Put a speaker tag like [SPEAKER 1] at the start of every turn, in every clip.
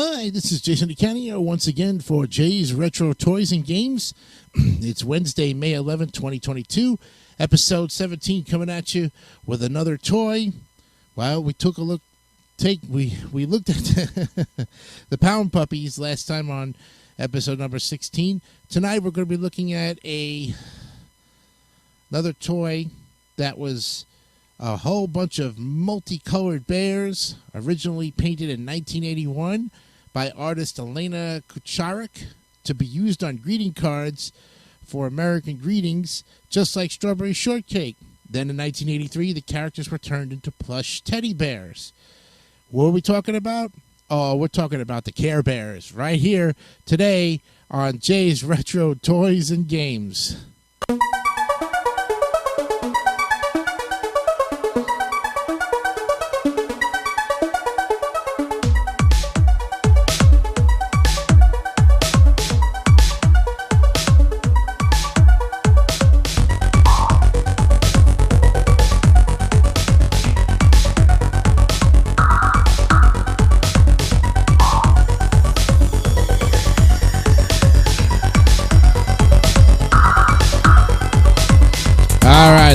[SPEAKER 1] Hi, this is Jason DeCanio once again for Jay's Retro Toys and Games. It's Wednesday, May 11th, 2022, episode 17 coming at you with another toy. Well, we took a look, we looked at the Pound Puppies last time on episode number 16. Tonight we're going to be looking at another toy that was a whole bunch of multicolored bears, originally painted in 1981 by artist Elena Kucharik, to be used on greeting cards for American greetings, just like Strawberry Shortcake. Then in 1983, the characters were turned into plush teddy bears. What are we talking about? Oh, we're talking about the Care Bears right here today on Jay's Retro Toys and Games.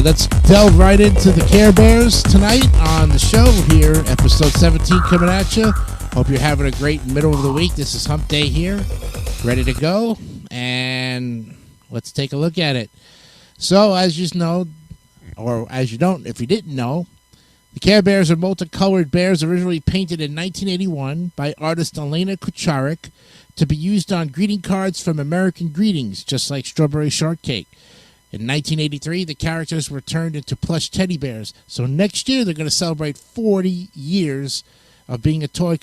[SPEAKER 1] Let's delve right into the Care Bears tonight on the show here, episode 17 coming at you. Hope you're having a great middle of the week. This is Hump Day here, ready to go, and let's take a look at it. So, as you know, or as you don't, if you didn't know, the Care Bears are multicolored bears originally painted in 1981 by artist Elena Kucharik to be used on greeting cards from American greetings, just like Strawberry Shortcake. In 1983, the characters were turned into plush teddy bears. So next year, they're going to celebrate 40 years of being a toy.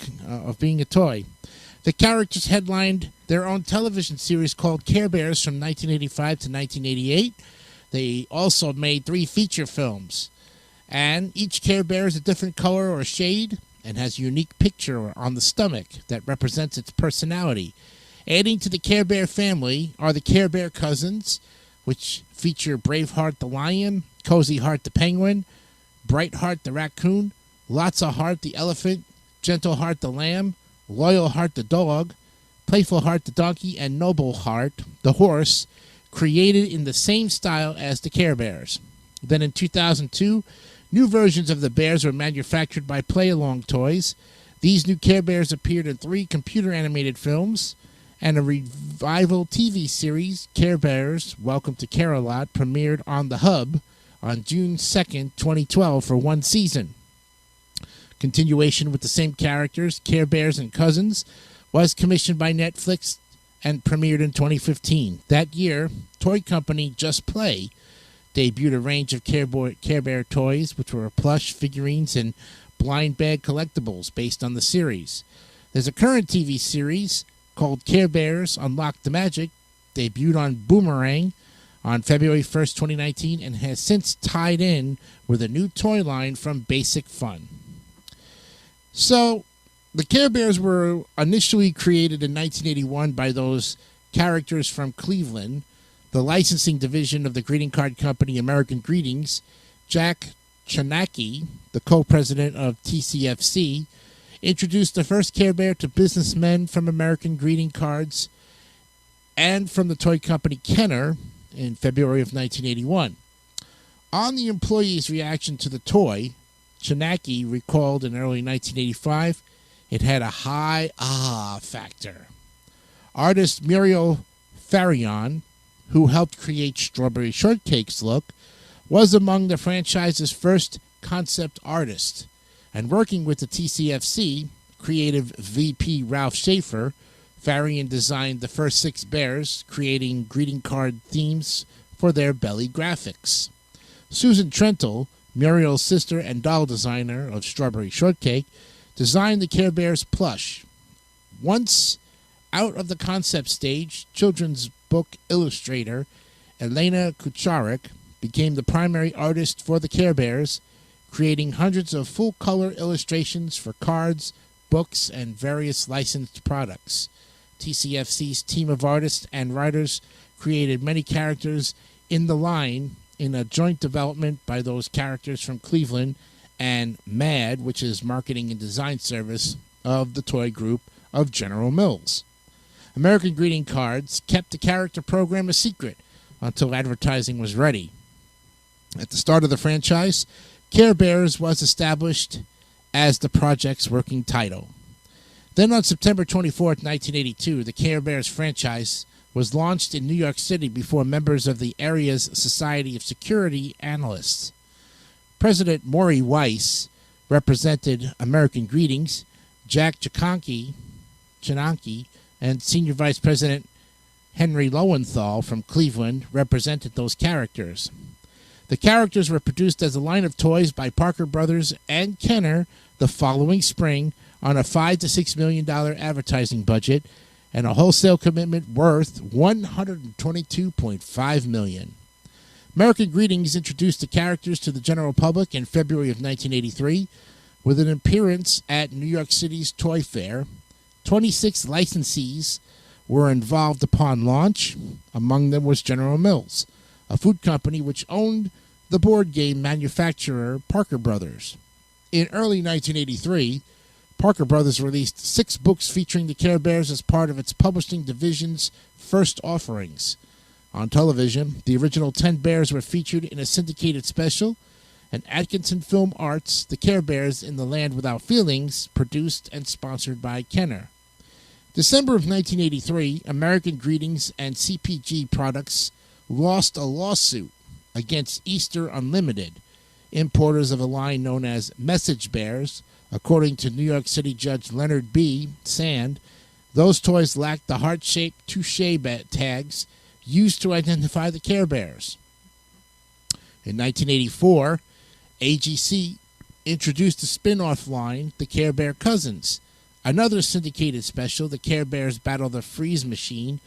[SPEAKER 1] The characters headlined their own television series called Care Bears from 1985 to 1988. They also made 3 feature films. And each Care Bear is a different color or shade and has a unique picture on the stomach that represents its personality. Adding to the Care Bear family are the Care Bear cousins, which feature Braveheart the lion, Cozy Heart the penguin, Bright Heart the raccoon, Lotsa Heart the elephant, Gentle Heart the lamb, Loyal Heart the dog, Playful Heart the donkey, and Noble Heart the horse, created in the same style as the Care Bears. Then in 2002, new versions of the bears were manufactured by Play Along Toys. These new Care Bears appeared in 3 computer-animated films, and a revival TV series, Care Bears Welcome to Care-a-Lot, premiered on the Hub on June 2nd, 2012 for 1 season. Continuation with the same characters, Care Bears and Cousins, was commissioned by Netflix and premiered in 2015. That year, toy company Just Play debuted a range of Care Bear toys, which were plush figurines and blind bag collectibles based on the series. There's a current TV series called Care Bears Unlock the Magic, debuted on Boomerang on February 1st, 2019, and has since tied in with a new toy line from Basic Fun. So, the Care Bears were initially created in 1981 by those characters from Cleveland, the licensing division of the greeting card company American Greetings. Jack Chanacki, the co-president of TCFC, introduced the first Care Bear to businessmen from American greeting cards and from the toy company Kenner in February of 1981. On the employees' reaction to the toy, Chanacki recalled in early 1985, it had a high factor. Artist Muriel Farion, who helped create Strawberry Shortcake's look, was among the franchise's first concept artists. And working with the TCFC, creative VP Ralph Schaefer, Farion designed the first 6 bears, creating greeting card themes for their belly graphics. Susan Trentel, Muriel's sister and doll designer of Strawberry Shortcake, designed the Care Bears plush. Once out of the concept stage, children's book illustrator Elena Kucharik became the primary artist for the Care Bears, creating hundreds of full-color illustrations for cards, books, and various licensed products. TCFC's team of artists and writers created many characters in the line in a joint development by those characters from Cleveland and MAD, which is marketing and design service of the toy group of General Mills. American Greeting Cards kept the character program a secret until advertising was ready. At the start of the franchise, Care Bears was established as the project's working title. Then on September 24, 1982, the Care Bears franchise was launched in New York City before members of the area's Society of Security Analysts. President Maury Weiss represented American Greetings, Jack Jaconke, and Senior Vice President Henry Lowenthal from Cleveland represented those characters. The characters were produced as a line of toys by Parker Brothers and Kenner the following spring on a $5 to $6 million advertising budget and a wholesale commitment worth $122.5 million. American Greetings introduced the characters to the general public in February of 1983 with an appearance at New York City's Toy Fair. 26 licensees were involved upon launch. Among them was General Mills, a food company which owned the board game manufacturer Parker Brothers. In early 1983, Parker Brothers released 6 books featuring the Care Bears as part of its publishing division's first offerings. On television, the original 10 bears were featured in a syndicated special, and Atkinson Film Arts' The Care Bears in the Land Without Feelings, produced and sponsored by Kenner. December of 1983, American Greetings and CPG Products lost a lawsuit against Easter Unlimited, importers of a line known as Message Bears. According to New York City Judge Leonard B. Sand, those toys lacked the heart-shaped touche tags used to identify the Care Bears. In 1984, AGC introduced a spin-off line, the Care Bear Cousins. Another syndicated special, the Care Bears Battle the Freeze Machine,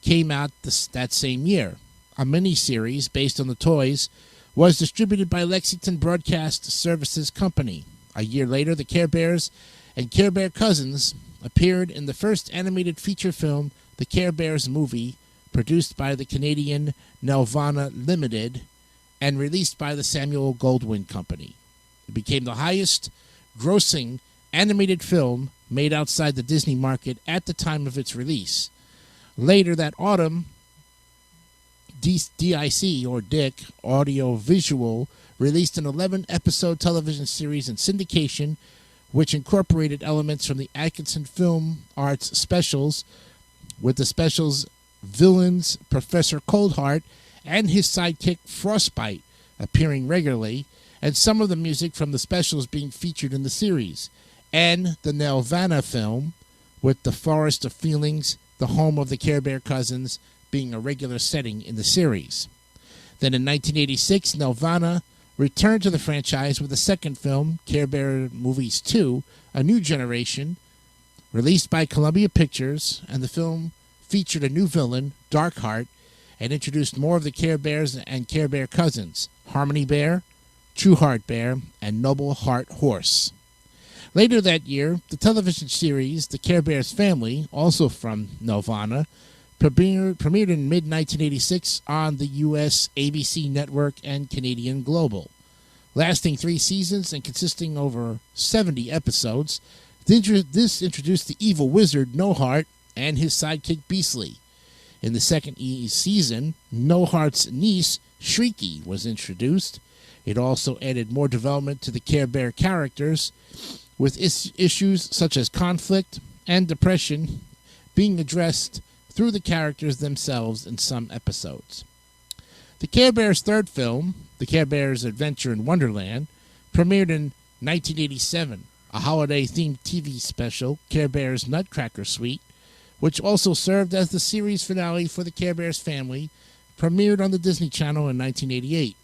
[SPEAKER 1] came out that same year. A miniseries based on the toys was distributed by Lexington Broadcast Services Company. A year later, the Care Bears and Care Bear Cousins appeared in the first animated feature film, The Care Bears Movie, produced by the Canadian Nelvana Limited and released by the Samuel Goldwyn Company. It became the highest-grossing animated film made outside the Disney market at the time of its release. Later that autumn, DIC, or Dick, Audio Visual, released an 11-episode television series in syndication, which incorporated elements from the Atkinson Film Arts specials, with the specials' villains Professor Coldheart and his sidekick Frostbite appearing regularly, and some of the music from the specials being featured in the series, and the Nelvana film, with the Forest of Feelings, the home of the Care Bear Cousins, being a regular setting in the series. Then in 1986, Nelvana returned to the franchise with a second film, Care Bear Movies 2, A New Generation, released by Columbia Pictures, and the film featured a new villain, Darkheart, and introduced more of the Care Bears and Care Bear Cousins, Harmony Bear, True Heart Bear, and Noble Heart Horse. Later that year, the television series The Care Bears Family, also from Nelvana, premiered in mid-1986 on the U.S. ABC Network and Canadian Global. Lasting 3 seasons and consisting over 70 episodes, this introduced the evil wizard No Heart and his sidekick Beastly. In the second season, No Heart's niece, Shrieky, was introduced. It also added more development to the Care Bear characters, with issues such as conflict and depression being addressed through the characters themselves in some episodes. The Care Bears' third film, The Care Bears Adventure in Wonderland, premiered in 1987, a holiday-themed TV special, Care Bears Nutcracker Suite, which also served as the series finale for the Care Bears family, premiered on the Disney Channel in 1988.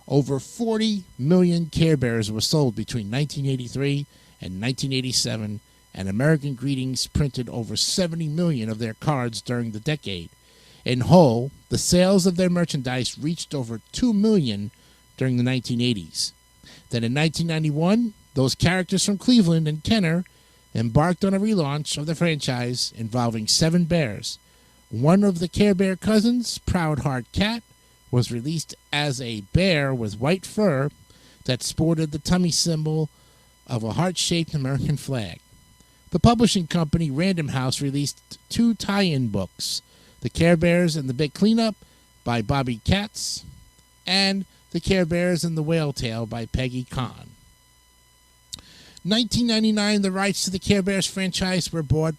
[SPEAKER 1] Over 40 million Care Bears were sold between 1983 and 1987, and American Greetings printed over 70 million of their cards during the decade. In whole, the sales of their merchandise reached over 2 million during the 1980s. Then in 1991, those characters from Cleveland and Kenner embarked on a relaunch of the franchise involving 7 bears. One of the Care Bear Cousins, Proud Heart Cat, was released as a bear with white fur that sported the tummy symbol of a heart-shaped American flag. The publishing company Random House released 2 tie-in books, The Care Bears and the Big Cleanup by Bobby Katz, and The Care Bears and the Whale Tale by Peggy Kahn. 1999, the rights to the Care Bears franchise were bought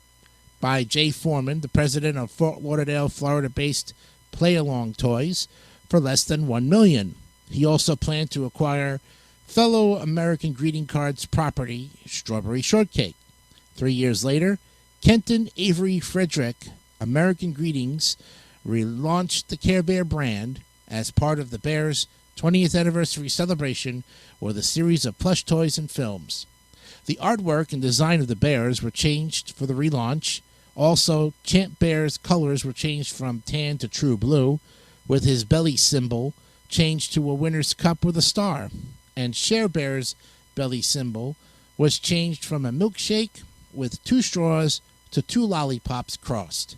[SPEAKER 1] by Jay Foreman, the president of Fort Lauderdale, Florida-based Play Along Toys, for less than $1 million. He also planned to acquire fellow American greeting cards property, Strawberry Shortcake. 3 years later, Kenton Avery Frederick, American Greetings, relaunched the Care Bear brand as part of the Bears' 20th anniversary celebration with a series of plush toys and films. The artwork and design of the Bears were changed for the relaunch. Also, Champ Bear's colors were changed from tan to true blue, with his belly symbol changed to a winner's cup with a star. And Cher Bear's belly symbol was changed from a milkshake with 2 straws to 2 lollipops crossed.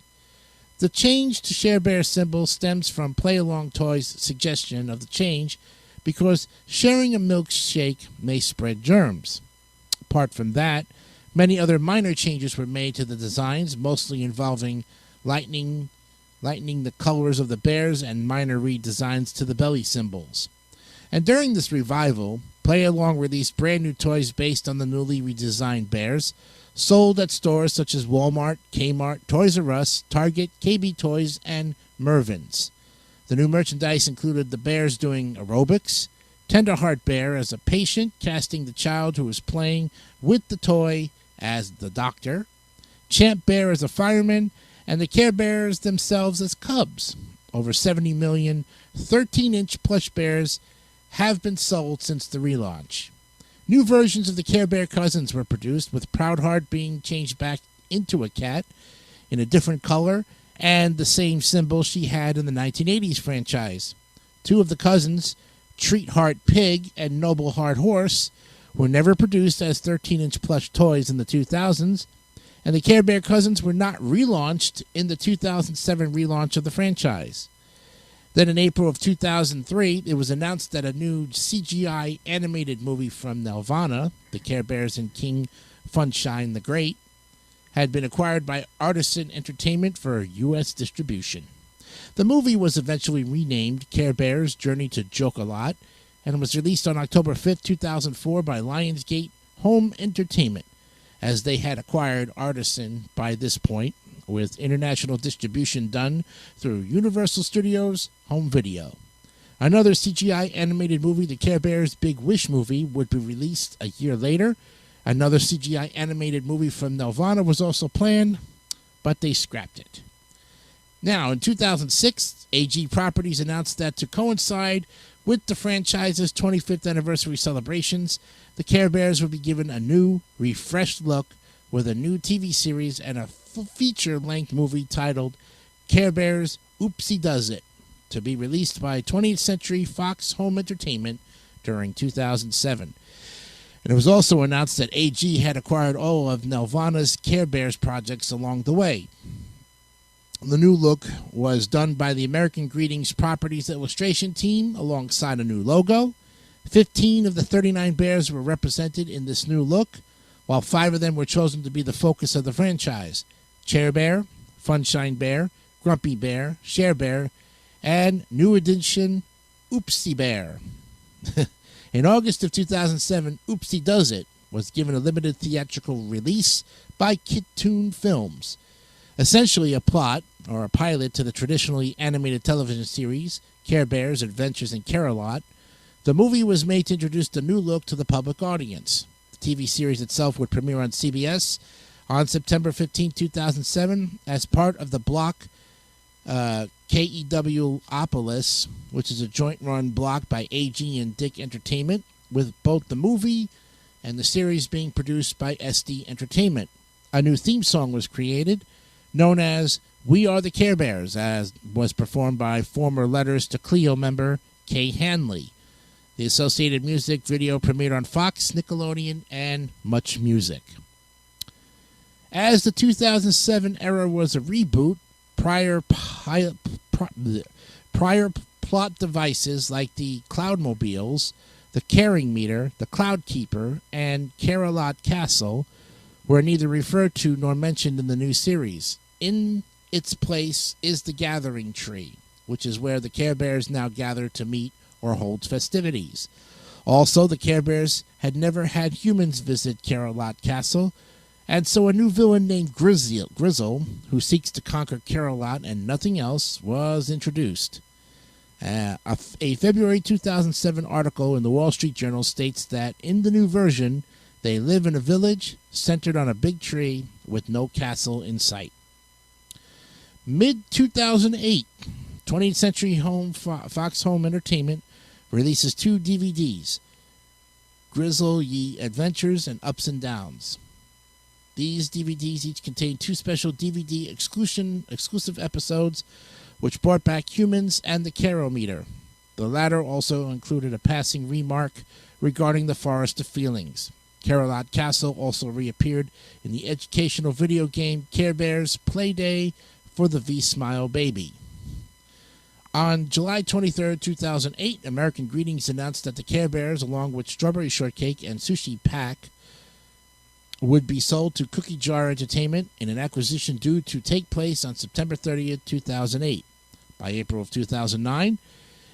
[SPEAKER 1] The change to Cher Bear's symbol stems from Play Along Toys' suggestion of the change because sharing a milkshake may spread germs. Apart from that, many other minor changes were made to the designs, mostly involving lightening the colors of the bears and minor redesigns to the belly symbols. And during this revival, Play Along released brand new toys based on the newly redesigned bears, sold at stores such as Walmart, Kmart, Toys R Us, Target, KB Toys, and Mervyn's. The new merchandise included the bears doing aerobics, Tenderheart Bear as a patient casting the child who was playing with the toy as the doctor, Champ Bear as a fireman, and the Care Bears themselves as cubs. Over 70 million 13-inch plush bears have been sold since the relaunch. New versions of the Care Bear cousins were produced, with Proudheart being changed back into a cat in a different color and the same symbol she had in the 1980s franchise. 2 of the cousins, Treatheart Pig and Nobleheart Horse, were never produced as 13-inch plush toys in the 2000s, and the Care Bear cousins were not relaunched in the 2007 relaunch of the franchise. Then in April of 2003, it was announced that a new CGI animated movie from Nelvana, The Care Bears and King Funshine the Great, had been acquired by Artisan Entertainment for U.S. distribution. The movie was eventually renamed Care Bears Journey to Joke-A-Lot and was released on October 5, 2004 by Lionsgate Home Entertainment, as they had acquired Artisan by this point, with international distribution done through Universal Studios Home Video. Another CGI animated movie, The Care Bears Big Wish Movie, would be released a year later. Another CGI animated movie from Nelvana was also planned, but they scrapped it. Now, in 2006, AG Properties announced that to coincide with the franchise's 25th anniversary celebrations, the Care Bears would be given a new, refreshed look with a new TV series and a feature-length movie titled Care Bears Oopsie Does It, to be released by 20th Century Fox Home Entertainment during 2007. And it was also announced that AG had acquired all of Nelvana's Care Bears projects along the way. The new look was done by the American Greetings Properties illustration team alongside a new logo. 15 of the 39 bears were represented in this new look, while 5 of them were chosen to be the focus of the franchise: Chair Bear, Funshine Bear, Grumpy Bear, Share Bear, and new edition Oopsie Bear. In August of 2007, Oopsie Does It was given a limited theatrical release by Kidtoon Films. Essentially a plot, or a pilot, to the traditionally animated television series Care Bears, Adventures in Care-A-Lot, the movie was made to introduce the new look to the public audience. The TV series itself would premiere on CBS on September 15, 2007, as part of the block KEW-opolis, which is a joint-run block by AG and Dick Entertainment, with both the movie and the series being produced by SD Entertainment. A new theme song was created, known as We Are the Care Bears, as was performed by former Letters to Cleo member Kay Hanley. The associated music video premiered on Fox, Nickelodeon, and Much Music. As the 2007 era was a reboot, prior plot devices like the Cloudmobiles, the Caring Meter, the Cloud Keeper, and Care-A-Lot Castle were neither referred to nor mentioned in the new series. In its place is the Gathering Tree, which is where the Care Bears now gather to meet or hold festivities. Also, the Care Bears had never had humans visit Care-a-Lot Castle, and so a new villain named Grizzle, who seeks to conquer Care-a-Lot and nothing else, was introduced. A February 2007 article in the Wall Street Journal states that in the new version, they live in a village centered on a big tree with no castle in sight. Mid-2008, 20th Century Fox Home Entertainment releases 2 DVDs, Grizzle Ye Adventures and Ups and Downs. These DVDs each contain 2 special DVD exclusive episodes which brought back humans and the Care-O-Meter. The latter also included a passing remark regarding the Forest of Feelings. Care-a-Lot Castle also reappeared in the educational video game Care Bears Play Day for the V-Smile Baby. On July 23, 2008, American Greetings announced that the Care Bears, along with Strawberry Shortcake and Sushi Pack, would be sold to Cookie Jar Entertainment in an acquisition due to take place on September 30, 2008. By April of 2009,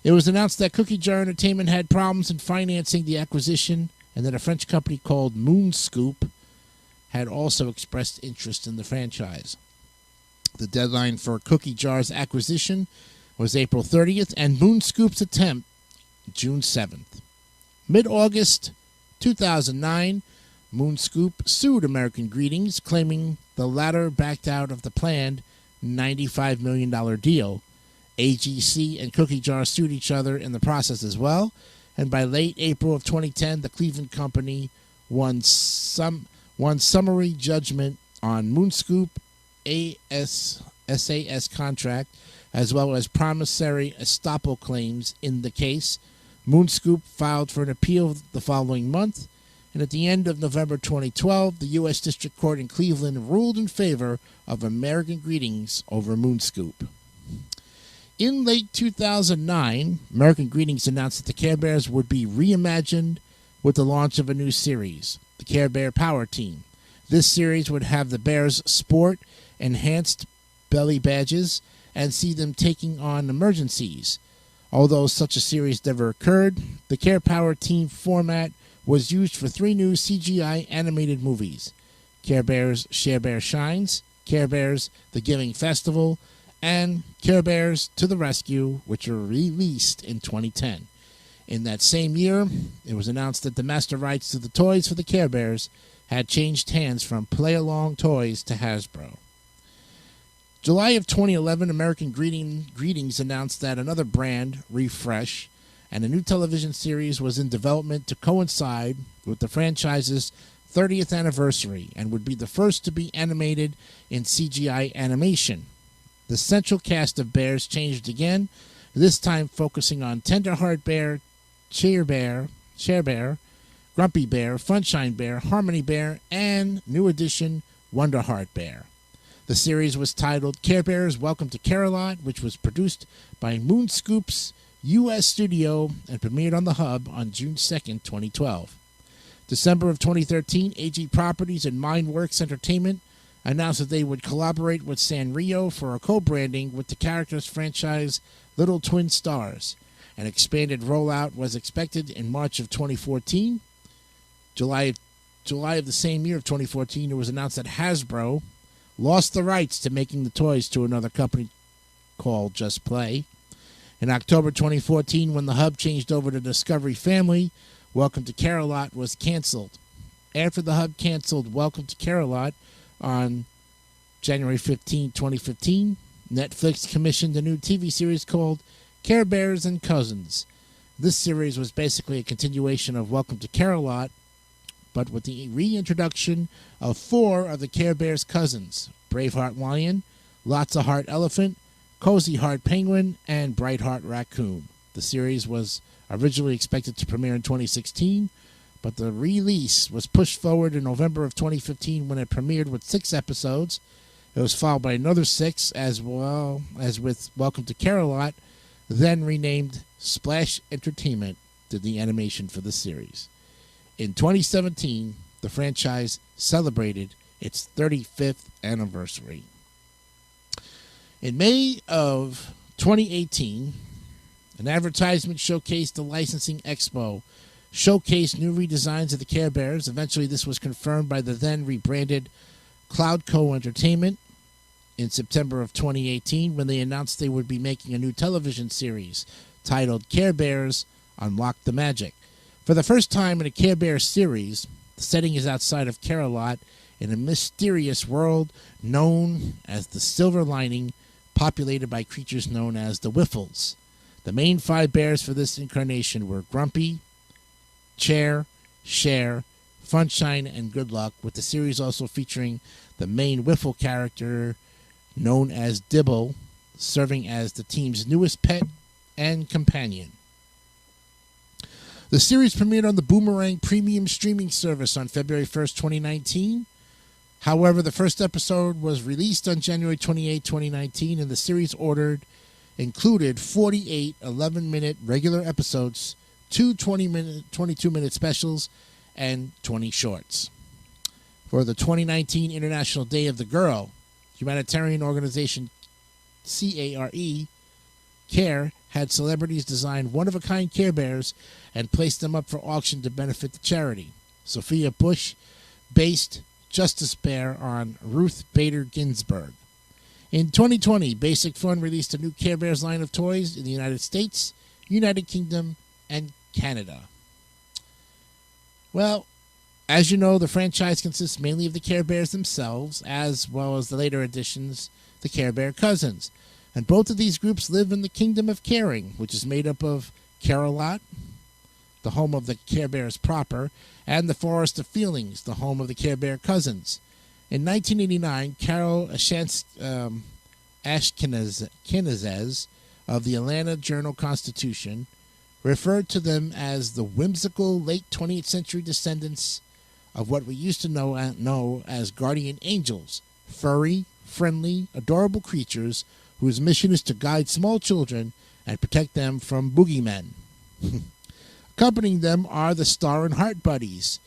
[SPEAKER 1] it was announced that Cookie Jar Entertainment had problems in financing the acquisition and that a French company called Moonscoop had also expressed interest in the franchise. The deadline for Cookie Jar's acquisition was April 30th and Moonscoop's attempt June 7th. Mid-August 2009, Moonscoop sued American Greetings, claiming the latter backed out of the planned $95 million deal. AGC and Cookie Jar sued each other in the process as well, and by late April of 2010, the Cleveland Company won summary judgment on Moonscoop SAS contract, as well as promissory estoppel claims in the case. Moonscoop filed for an appeal the following month, and at the end of November 2012, the U.S. District Court in Cleveland ruled in favor of American Greetings over Moonscoop. In late 2009, American Greetings announced that the Care Bears would be reimagined with the launch of a new series, the Care Bear Power Team. This series would have the Bears sport enhanced belly badges and see them taking on emergencies. Although such a series never occurred, the Care Power Team format was used for 3 new CGI animated movies: Care Bears Share Bear Shines, Care Bears The Giving Festival, and Care Bears to the Rescue, which were released in 2010. In that same year, it was announced that the master rights to the toys for the Care Bears had changed hands from Play Along Toys to Hasbro. July of 2011, American Greetings announced that another brand refresh and a new television series was in development to coincide with the franchise's 30th anniversary and would be the first to be animated in CGI animation. The central cast of bears changed again, this time focusing on Tenderheart Bear, Share Bear, Grumpy Bear, Funshine Bear, Harmony Bear, and new addition Wonderheart Bear. The series was titled Care Bears Welcome to Care-a-Lot, which was produced by Moonscoop's U.S. studio and premiered on the Hub on June 2, 2012. December of 2013, AG Properties and Mindworks Entertainment announced that they would collaborate with Sanrio for a co-branding with the characters franchise Little Twin Stars. An expanded rollout was expected in March of 2014. July of the same year of 2014, it was announced that Hasbro lost the rights to making the toys to another company called Just Play. In October 2014, when the Hub changed over to Discovery Family, Welcome to Care-a-Lot was canceled. After the Hub canceled Welcome to Care-a-Lot on January 15, 2015, Netflix commissioned a new TV series called Care Bears and Cousins. This series was basically a continuation of Welcome to Care-a-Lot, but with the reintroduction of 4 of the Care Bears cousins: Braveheart Lion, Lotsa Heart Elephant, Cozy Heart Penguin, and Bright Heart Raccoon. The series was originally expected to premiere in 2016, but the release was pushed forward in November of 2015 when it premiered with 6 episodes. It was followed by another 6, as well as with Welcome to Care-a-Lot, then renamed Splash Entertainment did the animation for the series. In 2017, the franchise celebrated its 35th anniversary. In May of 2018, an advertisement showcased the licensing expo, showcased new redesigns of the Care Bears. Eventually, this was confirmed by the then rebranded Cloudco Entertainment in September of 2018 when they announced they would be making a new television series titled Care Bears Unlock the Magic. For the first time in a Care Bears series, the setting is outside of Care-a-Lot in a mysterious world known as the Silver Lining, populated by creatures known as the Whiffles. The main 5 bears for this incarnation were Grumpy, Chair, Share, Funshine, and Good Luck, with the series also featuring the main Whiffle character known as Dibble, serving as the team's newest pet and companion. The series premiered on the Boomerang premium streaming service on February 1st, 2019. However, the first episode was released on January 28, 2019, and the series included 48 11-minute regular episodes, 2 22-minute specials, and 20 shorts. For the 2019 International Day of the Girl, humanitarian organization CARE had celebrities design one-of-a-kind Care Bears and place them up for auction to benefit the charity. Sophia Bush based Justice Bear on Ruth Bader Ginsburg. In 2020, Basic Fun released a new Care Bears line of toys in the United States, United Kingdom, and Canada. Well, as you know, the franchise consists mainly of the Care Bears themselves, as well as the later additions, the Care Bear Cousins. And both of these groups live in the Kingdom of Caring, which is made up of Care-a-Lot, the home of the Care Bears proper, and the Forest of Feelings, the home of the Care Bear Cousins. In 1989, Carol Ashkenazes of the Atlanta Journal-Constitution referred to them as the whimsical late 20th century descendants of what we used to know as guardian angels, furry, friendly, adorable creatures whose mission is to guide small children and protect them from boogeymen. Accompanying them are the Star and Heart Buddies,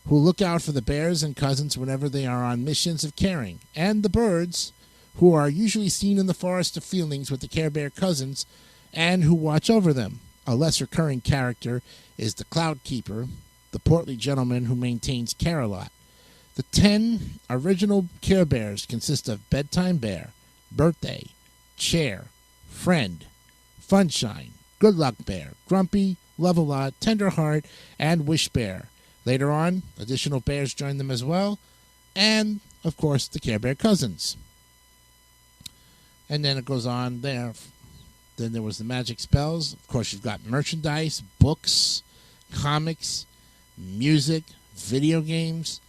[SPEAKER 1] who look out for the bears and cousins whenever they are on missions of caring, and the birds, who are usually seen in the Forest of Feelings with the Care Bear Cousins and who watch over them. A less recurring character is the Cloud Keeper, the portly gentleman who maintains Care-a-Lot. The 10 original Care Bears consist of Bedtime Bear, Birthday, Chair, Friend, Funshine, Good Luck Bear, Grumpy, Love-a-Lot, Tender Heart, and Wish Bear. Later on, additional bears join them as well, and, of course, the Care Bear Cousins. And then it goes on there. Then there was the magic spells. Of course, you've got merchandise, books, comics, music, video games,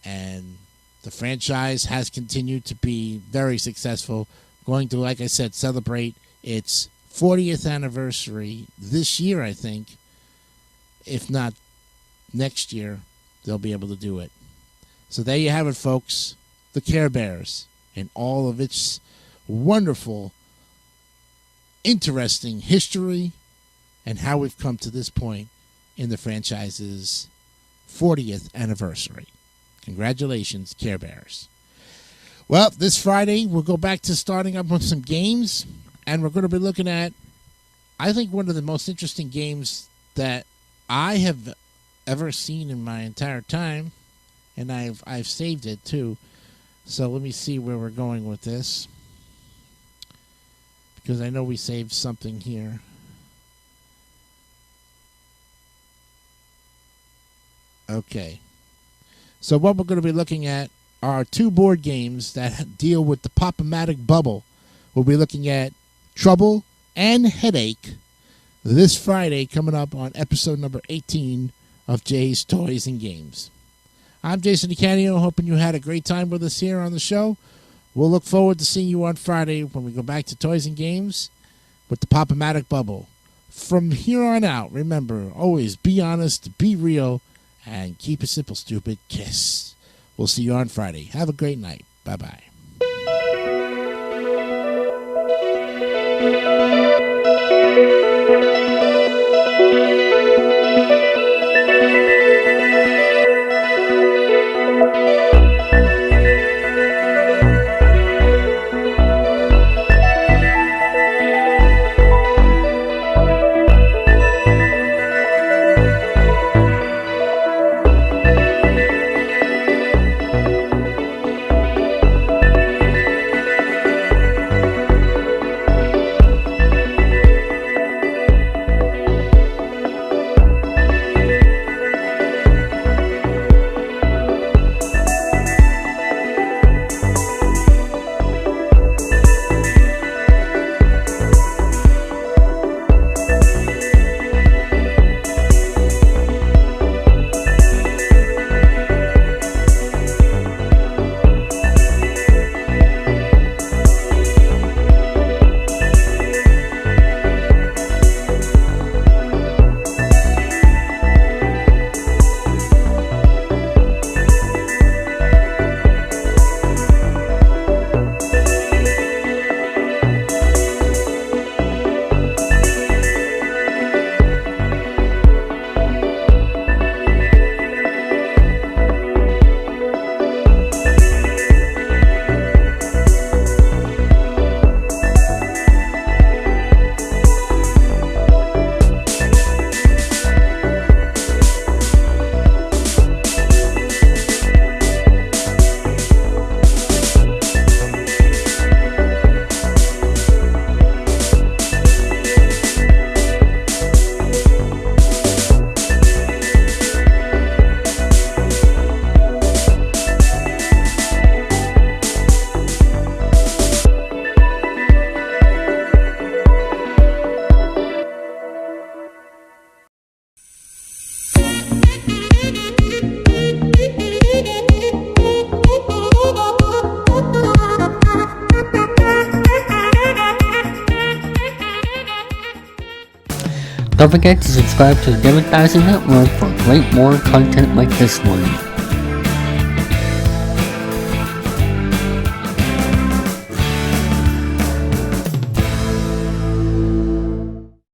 [SPEAKER 1] and the franchise has continued to be very successful, going to, like I said, celebrate its 40th anniversary this year, I think. If not next year, they'll be able to do it. So there you have it, folks. The Care Bears and all of its wonderful, interesting history and how we've come to this point in the franchise's 40th anniversary. Congratulations, Care Bears. Well, this Friday, we'll go back to starting up with some games, and we're going to be looking at, I think, one of the most interesting games that I have ever seen in my entire time, and I've saved it, too. So let me see where we're going with this, because I know we saved something here. Okay. So what we're going to be looking at are 2 board games that deal with the Pop-O-Matic bubble. We'll be looking at Trouble and Headache this Friday, coming up on episode number 18 of Jay's Toys and Games. I'm Jason DeCanio, hoping you had a great time with us here on the show. We'll look forward to seeing you on Friday when we go back to Toys and Games with the Pop-O-Matic bubble. From here on out, remember, always be honest, be real, and keep it simple, stupid. Kiss. We'll see you on Friday. Have a great night. Bye-bye.
[SPEAKER 2] Don't forget to subscribe to the David3000 Network for great more content like this one.